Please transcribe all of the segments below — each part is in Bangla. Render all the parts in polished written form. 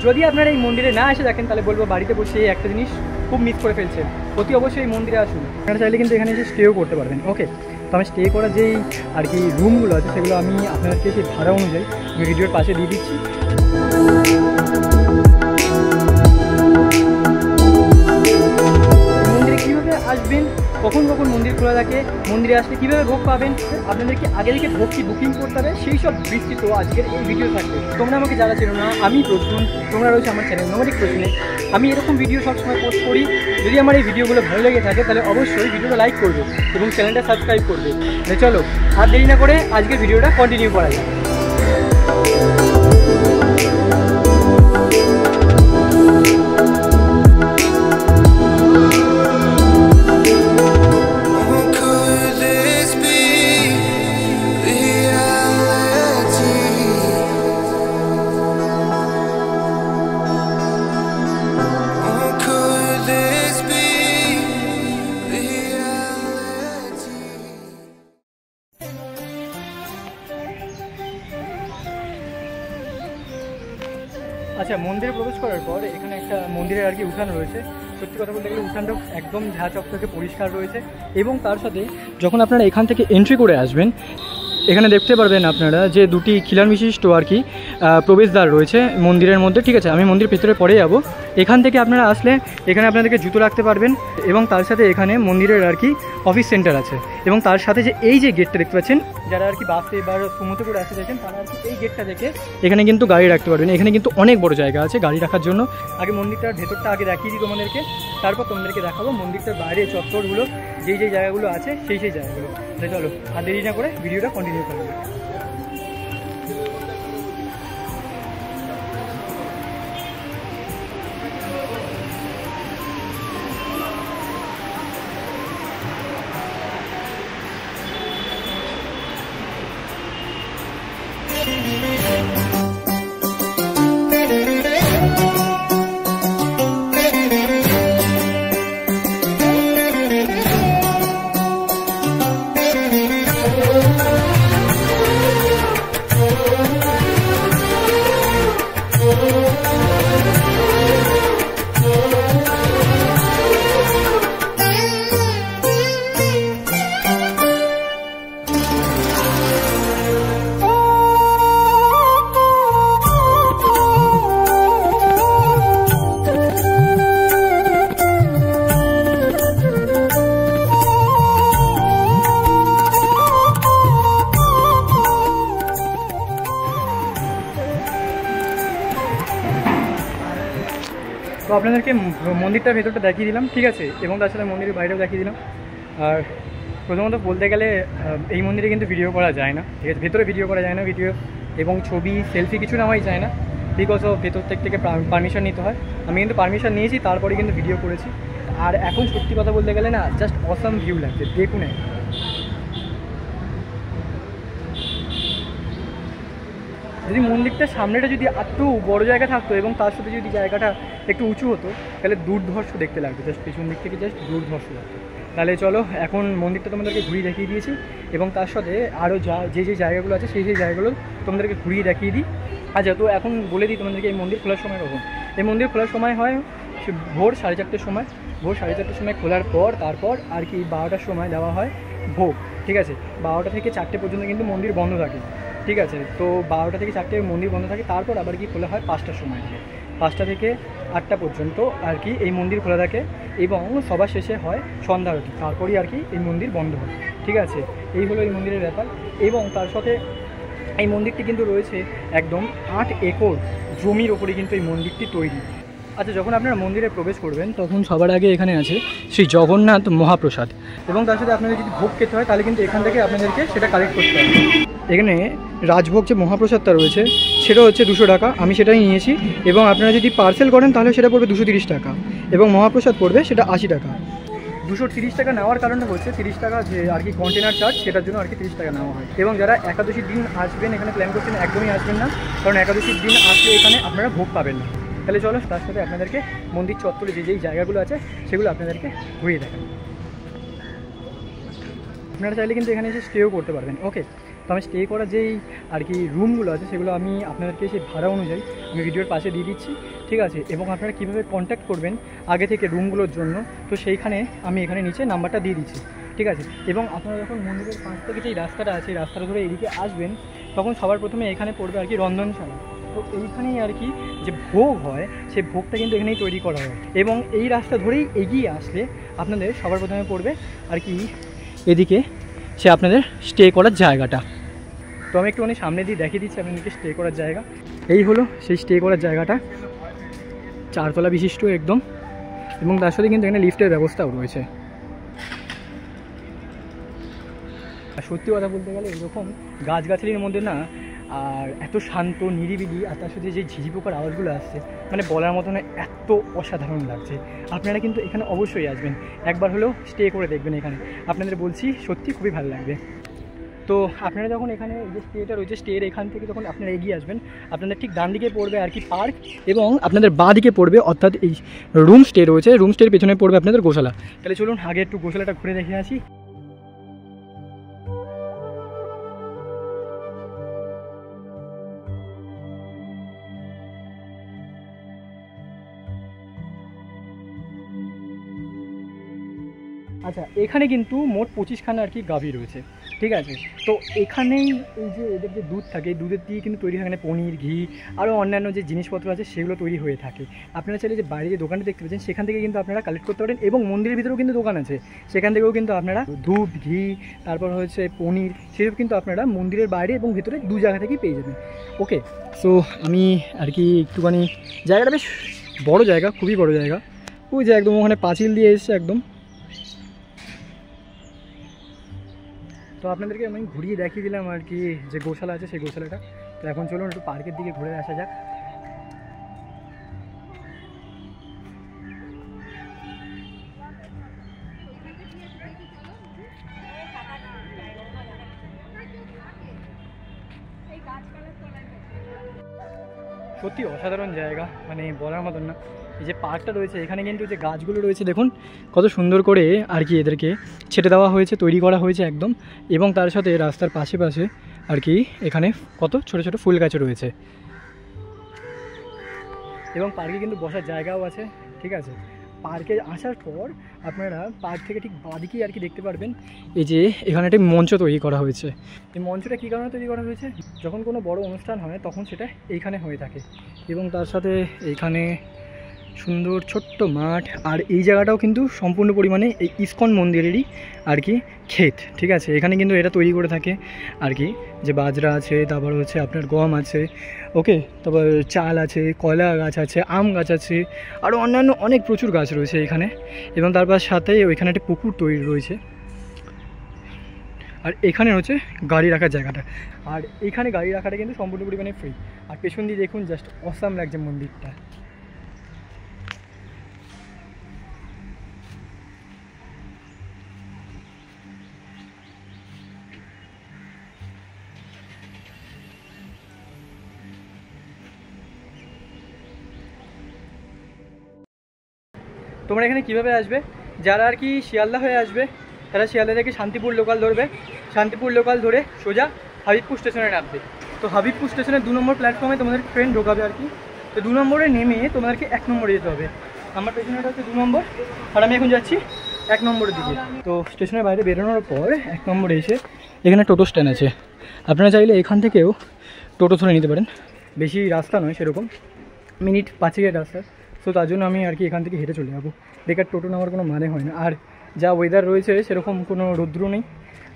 যদি আপনারা এই মন্দিরে না এসে থাকেন তাহলে বলবো বাড়িতে বসে এই একটা জিনিস খুব মিস করে ফেলছেন। অতি অবশ্যই এই মন্দিরে আসুন। আপনারা চাইলে কিন্তু এখানে এসে স্টেও করতে পারবেন। ওকে, তো আমি স্টে করার যেই আর কি রুমগুলো আছে সেগুলো আমি আপনাদেরকে সেই ভাড়া অনুযায়ী আমি ভিডিওর পাশে দিয়ে দিচ্ছি। মন্দিরে কীভাবে আসবেন, কখন কখন মন্দির খোলা থাকে, মন্দিরে আসলে কীভাবে ভোগ পাবেন, আপনাদেরকে আগে থেকে ভোগ কি বুকিং করতে হবে সেই সব বিস্তৃত আজকের এই ভিডিও থাকবে। তোমরা আমাকে যারা চেনো না, আমি প্রসূন, তোমরা রয়েছে আমার চ্যানেল নোমাডিক প্রসূনে। আমি এরকম ভিডিও সবসময় পোস্ট করি। যদি আমার এই ভিডিওগুলো ভালো লেগে থাকে তাহলে অবশ্যই ভিডিওটা লাইক করবে এবং চ্যানেলটা সাবস্ক্রাইব করবে। চলো আর দেরি না করে আজকের ভিডিওটা কন্টিনিউ করা যায়। আচ্ছা, মন্দিরে প্রবেশ করার পর এখানে একটা মন্দিরের আর কি উঠান রয়েছে। সত্যি কথা বলতে গেলে উঠানটা একদম ঝাঁচক থেকে পরিষ্কার রয়েছে এবং তার সাথে যখন আপনারা এখান থেকে এন্ট্রি করে আসবেন এখানে দেখতে পারবেন আপনারা যে দুটি খিলান বিশিষ্ট আর কি প্রবেশদ্বার রয়েছে মন্দিরের মধ্যে। ঠিক আছে, আমি মন্দিরের ভেতরে পরে যাব। এখান থেকে আপনারা আসলে এখানে আপনাদেরকে জুতো রাখতে পারবেন এবং তার সাথে এখানে মন্দিরের আর কি অফিস সেন্টার আছে এবং তার সাথে যে এই যে গেটটা দেখতে পাচ্ছেন, যারা আর কি বাসে বা সুমোতে করে আসতে চাইছেন তারা আর কি এই গেটটা দেখে এখানে কিন্তু গাড়ি রাখতে পারবেন। এখানে কিন্তু অনেক বড় জায়গা আছে গাড়ি রাখার জন্য। আগে মন্দিরটার ভেতরটা আগে দেখিয়ে দিই তোমাদেরকে, তারপর তোমাদেরকে দেখাবো মন্দিরটার বাইরে চত্বরগুলো, যেই জায়গাগুলো আছে সেই জায়গাগুলো। চলো আর দেরি না করে ভিডিওটা কন্টিনিউ করবো। তো আপনাদেরকে মন্দিরটার ভেতরটা দেখিয়ে দিলাম, ঠিক আছে, এবং তার সাথে মন্দিরের বাইরেও দেখিয়ে দিলাম। আর প্রথমত বলতে গেলে এই মন্দিরে কিন্তু ভিডিও করা যায় না, ঠিক আছে, ভেতরে ভিডিও করা যায় না, ভিডিও এবং ছবি সেলফি কিছু নেওয়াই যায় না, বিকজ অফ ভেতর থেকে পারমিশন নিতে হয়। আমি কিন্তু পারমিশন নিয়েছি, তারপরে কিন্তু ভিডিও করেছি। আর এখন সত্যি কথা বলতে গেলে না, জাস্ট অসাম ভিউ লাগছে, দেখুন। যদি মন্দিরটার সামনেটা যদি একটু বড় জায়গা থাকতো এবং তার সাথে যদি জায়গাটা একটু উঁচু হতো তাহলে দুর্ধর্ষ দেখতে লাগতো, জাস্ট পেছন দিক থেকে জাস্ট দুর্ধর্ষ লাগতো। তাহলে চলো এখন মন্দিরটা তোমাদেরকে ঘুরিয়ে দেখিয়ে দিয়েছি এবং তার সাথে আরও যে জায়গাগুলো আছে সেই জায়গাগুলো তোমাদেরকে ঘুরিয়ে দেখিয়ে দিই। আচ্ছা, তো এখন বলে দিই তোমাদেরকে এই মন্দির খোলার সময় কখন। এই মন্দির খোলার সময় হয় ভোর 4:30টার সময়। ভোর 4:30টার সময় খোলার পর তারপর আর কি 12টার সময় দেওয়া হয় ভোগ, ঠিক আছে। 12টা থেকে 4টে পর্যন্ত কিন্তু মন্দির বন্ধ থাকে, ঠিক আছে। তো 12টা থেকে 4টে মন্দির বন্ধ থাকে, তারপর আবার কি খোলা হয় 5টার সময় থেকে। 5টা থেকে 8টা পর্যন্ত আর কি এই মন্দির খোলা থাকে এবং সবার শেষে হয় সন্ধ্যা আরতি, তারপরেই আর কি এই মন্দির বন্ধ হয়, ঠিক আছে। এই হলো এই মন্দিরের ব্যাপার। এবং তার সাথে এই মন্দিরটি কিন্তু রয়েছে একদম 8 একর জমির ওপরে কিন্তু এই মন্দিরটি তৈরি। আচ্ছা, যখন আপনারা মন্দিরে প্রবেশ করবেন তখন সবার আগে এখানে আছে শ্রী জগন্নাথ মহাপ্রসাদ এবং তার সাথে আপনাদের যদি ভোগ খেতে হয় তাহলে কিন্তু এখান থেকে আপনাদেরকে সেটা কালেক্ট করতে হবে। এখানে রাজভোগ যে মহাপ্রসাদটা রয়েছে সেটা হচ্ছে 200 টাকা, আমি সেটাই নিয়েছি। এবং আপনারা যদি পার্সেল করেন তাহলে সেটা পড়বে 230 টাকা এবং মহাপ্রসাদ পড়বে সেটা 80 টাকা। 230 টাকা নেওয়ার কারণে হচ্ছে 30 টাকা যে আর কি কন্টেনার চার্জ, সেটার জন্য আর কি 30 টাকা নেওয়া হয়। এবং যারা একাদশীর দিন আসবেন এখানে প্ল্যান করছেন একদমই আসবেন না, কারণ একাদশীর দিন আসলে এখানে আপনারা ভোগ পাবেন না। তাহলে চলো তার সাথে আপনাদেরকে মন্দির চত্বরে যেই জায়গাগুলো আছে সেগুলো আপনাদেরকে ঘুরিয়ে দেখান। আপনারা চাইলে কিন্তু এখানে এসে স্টেও করতে পারবেন। ওকে, তো আমি স্টে করার যেই আর কি রুমগুলো আছে সেগুলো আমি আপনাদেরকে সেই ভাড়া অনুযায়ী আমি ভিডিওর পাশে দিয়ে দিচ্ছি। ঠিক আছে। এবং আপনারা কীভাবে কন্ট্যাক্ট করবেন আগে থেকে রুমগুলোর জন্য, তো সেইখানে আমি এখানে নিচে নাম্বারটা দিয়ে দিচ্ছি, ঠিক আছে। এবং আপনারা যখন মন্দিরের পাশ থেকে যেই রাস্তাটা আছে এই রাস্তাটা ধরে এদিকে আসবেন, তখন সবার প্রথমে এখানে পড়বে আর কি রন্ধনশালা। তো এইখানেই আর কি যে ভোগ হয় সেই ভোগটা কিন্তু এখানেই তৈরি করা হয়। এবং এই রাস্তা ধরেই এগিয়ে আসলে আপনাদের সবার প্রথমে পড়বে আর কি এদিকে সে আপনাদের স্টে করার জায়গাটা। তো আমি একটুখানি সামনে দিয়ে দেখিয়ে দিচ্ছি আপনাদেরকে স্টে করার জায়গা। এই হলো সেই স্টে করার জায়গাটা, 4 তলা বিশিষ্ট একদম, এবং তার সাথে কিন্তু এখানে লিফটের ব্যবস্থাও রয়েছে। আর সত্যি কথা বলতে গেলে এরকম গাছগাছালির মধ্যে না, আর এত শান্ত নিরিবিলি, আর তার সাথে যে ঝিঝি পোকার আওয়াজগুলো আসছে, মানে বলার মতো না, এত অসাধারণ লাগছে। আপনারা কিন্তু এখানে অবশ্যই আসবেন, একবার হলেও স্টে করে দেখবেন এখানে, আপনাদের বলছি সত্যি খুবই ভালো লাগবে। তো আপনারা যখন এখানে যে স্টেটা রয়েছে, স্টের এখান থেকে যখন আপনারা এগিয়ে আসবেন, আপনাদের ঠিক ডান দিকে পড়বে আর কি পার্ক, এবং আপনাদের বাঁ দিকে পড়বে অর্থাৎ এই রুম স্টে রয়েছে, রুম স্টের পেছনে পড়বে আপনাদের গোশালা। তাহলে চলুন আগে একটু গোশালাটা ঘুরে দেখে আসি। আচ্ছা, এখানে কিন্তু মোট 25খানা আর কি গাভী রয়েছে, ঠিক আছে। তো এখানেই এই যে এদের যে দুধ থাকে, এই দুধের দিয়ে কিন্তু তৈরি হয় এখানে পনির, ঘি, আরও অন্যান্য যে জিনিসপত্র আছে সেগুলো তৈরি হয়ে থাকে। আপনারা চাইলে যে বাইরে যে দোকানটা দেখতে পাচ্ছেন সেখান থেকে কিন্তু আপনারা কালেক্ট করতে পারেন, এবং মন্দিরের ভিতরেও কিন্তু দোকান আছে, সেখান থেকেও কিন্তু আপনারা দুধ, ঘি, তারপর হচ্ছে পনির, সেসব কিন্তু আপনারা মন্দিরের বাইরে এবং ভেতরে দু জায়গা থেকেই পেয়ে যাবেন। ওকে, সো আমি আর কি একটুখানি, জায়গাটা বেশ বড় জায়গা, খুবই বড় জায়গা। ওই যে একদম ওখানে পাঁচিল দিয়ে এসছে একদম। তো আপনাদেরকে আমি ঘুরিয়ে দেখিয়ে দিলাম আর কি যে গোশালা আছে সেই গোশালাটা। তো এখন চলুন একটু পার্কের দিকে ঘুরে আসা যাক। সত্যি অসাধারণ জায়গা, মানে বলার মতন না। এই যে পার্কটা রয়েছে এখানে কিন্তু যে গাছগুলো রয়েছে দেখুন কত সুন্দর করে আর কি এদেরকে ছেটে দেওয়া হয়েছে, তৈরি করা হয়েছে একদম। এবং তার সাথে রাস্তার পাশে পাশে আর কি এখানে কত ছোট ছোট ফুল গাছ রয়েছে, এবং পার্কে কিন্তু বসার জায়গাও আছে, ঠিক আছে। পার্কে আসার পর আপনারা পার্ক থেকে ঠিক বাঁদিকেই আর কি দেখতে পারবেন এই যে এখানে একটা মঞ্চ তৈরি করা হয়েছে। এই মঞ্চটা কী কারণে তৈরি করা হয়েছে, যখন কোনো বড় অনুষ্ঠান হয় তখন সেটা এইখানে হয়ে থাকে। এবং তার সাথে এইখানে সুন্দর ছোট্ট মাঠ, আর এই জায়গাটাও কিন্তু সম্পূর্ণ পরিমাণে এই ইসকন মন্দিরেরই আর কি ক্ষেত, ঠিক আছে। এখানে কিন্তু এটা তৈরি করে থাকে আর কি, যে বাজরা আছে, তারপর হচ্ছে আপনার গম আছে, ওকে, তারপর চাল আছে, কয়লা গাছ আছে, আম গাছ আছে, আরও অন্যান্য অনেক প্রচুর গাছ রয়েছে এখানে। এবং তারপর সাথে ওইখানে একটা পুকুর তৈরি রয়েছে, আর এখানে হচ্ছে গাড়ি রাখার জায়গাটা। আর এইখানে গাড়ি রাখাটা কিন্তু সম্পূর্ণ পরিমাণে ফ্রি। আর পেছন দিয়ে দেখুন জাস্ট অসাম লাগছে মন্দিরটা। তোমরা এখানে কীভাবে আসবে, যারা আর কি শিয়ালদা হয়ে আসবে তারা শিয়ালদা থেকে শান্তিপুর লোকাল ধরবে, শান্তিপুর লোকাল ধরে সোজা হাবিবপুর স্টেশনে নামবে। তো হাবিবপুর স্টেশনের 2 নম্বর প্ল্যাটফর্মে তোমাদের ট্রেন ঢোকাবে আর কি। তো 2 নম্বরে নেমে তোমাদেরকে 1 নম্বরে যেতে হবে। আমার পেছনেটা হচ্ছে 2 নম্বর, আর আমি এখন যাচ্ছি 1 নম্বরের দিকে। তো স্টেশনের বাইরে বেরোনোর পর 1 নম্বরে এসে এখানে টোটো স্ট্যান্ড আছে, আপনারা চাইলে এখান থেকেও টোটো ধরে নিতে পারেন। বেশি রাস্তা নয় সেরকম, মিনিট 5-এর রাস্তা। সো তার জন্য আমি আর কি এখান থেকে হেঁটে চলে যাবো, বেকার টোটো নেওয়ার কোনো মানে হয় না। আর যা ওয়েদার রয়েছে সেরকম কোনো রৌদ্র নেই,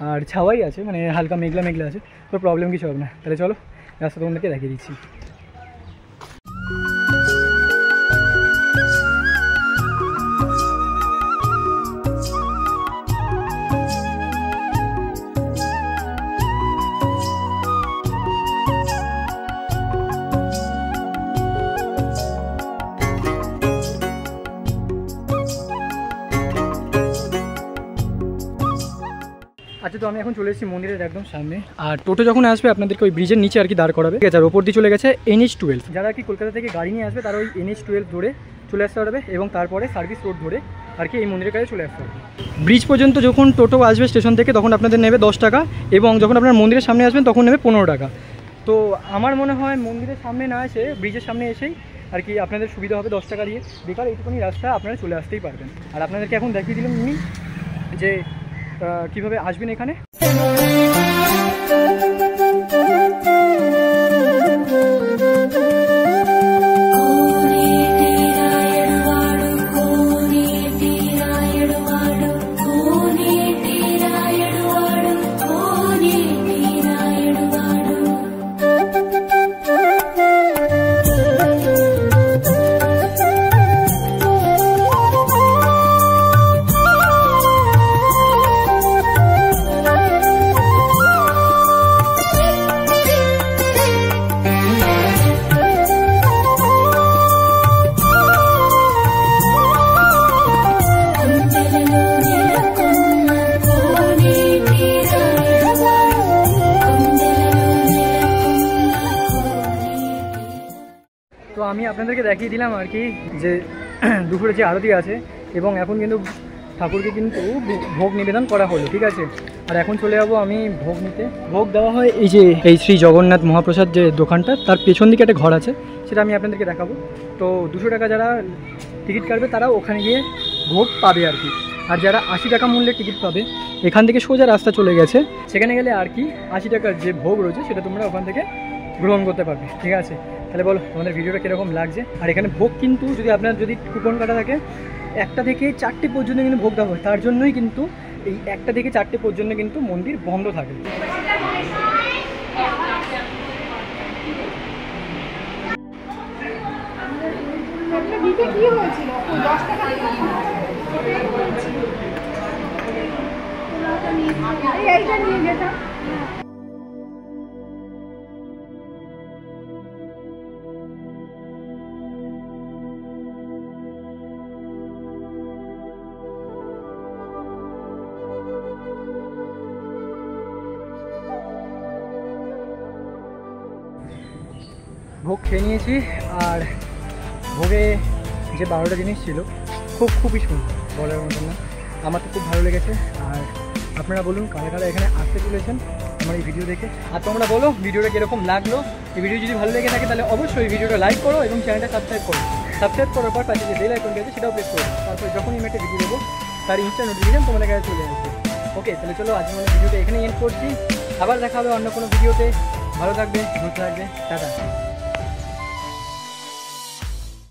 আর ছাওয়াই আছে, মানে হালকা মেঘলা মেঘলা আছে, তো প্রবলেম কিছু হবে না। তাহলে চলো রাস্তা তোমাদেরকে দেখিয়ে দিচ্ছি। আচ্ছা, তো আমি এখন চলে এসেছি মন্দিরের একদম সামনে। আর টোটো যখন আসবে আপনাদেরকে ওই ব্রিজের নিচে আর কি দাঁড় করাবে, ঠিক আছে। আর ওপর দিয়ে চলে গেছে NH12। যারা আর কি কলকাতা থেকে গাড়ি নিয়ে আসবে তারা ওই NH12 ধরে চলে আসতে পারবে, এবং তারপরে সার্ভিস রোড ধরে আর কি এই মন্দিরের কাছে চলে আসতে পারবে। ব্রিজ পর্যন্ত যখন টোটো আসবে স্টেশন থেকে তখন আপনাদের নেবে 10 টাকা, এবং যখন আপনার মন্দিরের সামনে আসবেন তখন নেবে 15 টাকা। তো আমার মনে হয় মন্দিরের সামনে না এসে ব্রিজের সামনে এসেই আর কি আপনাদের সুবিধা হবে 10 টাকা দিয়ে বেকার এইটুকুনি রাস্তা আপনারা চলে আসতেই পারবেন। আর আপনাদেরকে এখন দেখিয়ে দিলাম উনি যে কীভাবে আসবেন এখানে। তো আমি আপনাদেরকে দেখিয়ে দিলাম আর কি যে দুপুরে যে আরতি আছে, এবং এখন কিন্তু ঠাকুরকে কিন্তু ভোগ নিবেদন করা হলো, ঠিক আছে। আর এখন চলে যাবো আমি ভোগ নিতে। ভোগ দেওয়া হয় এই যে এই শ্রী জগন্নাথ মহাপ্রসাদ যে দোকানটা, তার পেছন দিকে একটা ঘর আছে, সেটা আমি আপনাদেরকে দেখাবো। তো 200 টাকা যারা টিকিট কাটবে তারা ওখানে গিয়ে ভোগ পাবে আর কি। আর যারা 80 টাকা মূল্যের টিকিট পাবে, এখান থেকে সোজা রাস্তা চলে গেছে, সেখানে গেলে আর কি 80 টাকার যে ভোগ রয়েছে সেটা তোমরা ওখান থেকে গ্রহণ করতে পারবে, ঠিক আছে। তাহলে বলো তোমাদের ভিডিওটা কীরকম লাগছে। আর এখানে ভোগ কিন্তু যদি আপনার যদি কুপন কাটা থাকে 1টা থেকে 4টে পর্যন্ত কিন্তু ভোগ দেওয়া হয়, তার জন্যই কিন্তু এই 1টা থেকে 4টে পর্যন্ত কিন্তু মন্দির বন্ধ থাকে। ভোগ খেয়ে নিয়েছি, আর ভোগে যে 12টা জিনিস ছিল খুবই সুন্দর, বলার মতন না। আমার তো খুব ভালো লেগেছে। আর আপনারা বলুন কারা কারা এখানে আসতে চলেছেন আমার এই ভিডিও দেখে। আর তোমরা বলো ভিডিওটা কীরকম লাগলো। এই ভিডিও যদি ভালো লেগে থাকে তাহলে অবশ্যই ভিডিওটা লাইক করো এবং চ্যানেলটা সাবস্ক্রাইব করো। সাবস্ক্রাইব করার পর পাশে যে বেল আইকনটা আছে সেটাও প্রেস করো, তারপর যখনই আমি একটা ভিডিও দেবো তার ইনস্ট্যান্ট নোটিফিকেশন তোমাদের কাছে চলে আসবে। ওকে, তাহলে চলো আজকে মানে ভিডিওটা এখানেই এন্ড করছি। আবার দেখা হবে অন্য কোনো ভিডিওতে। ভালো থাকবে, সুস্থ থাকবে, টাটা।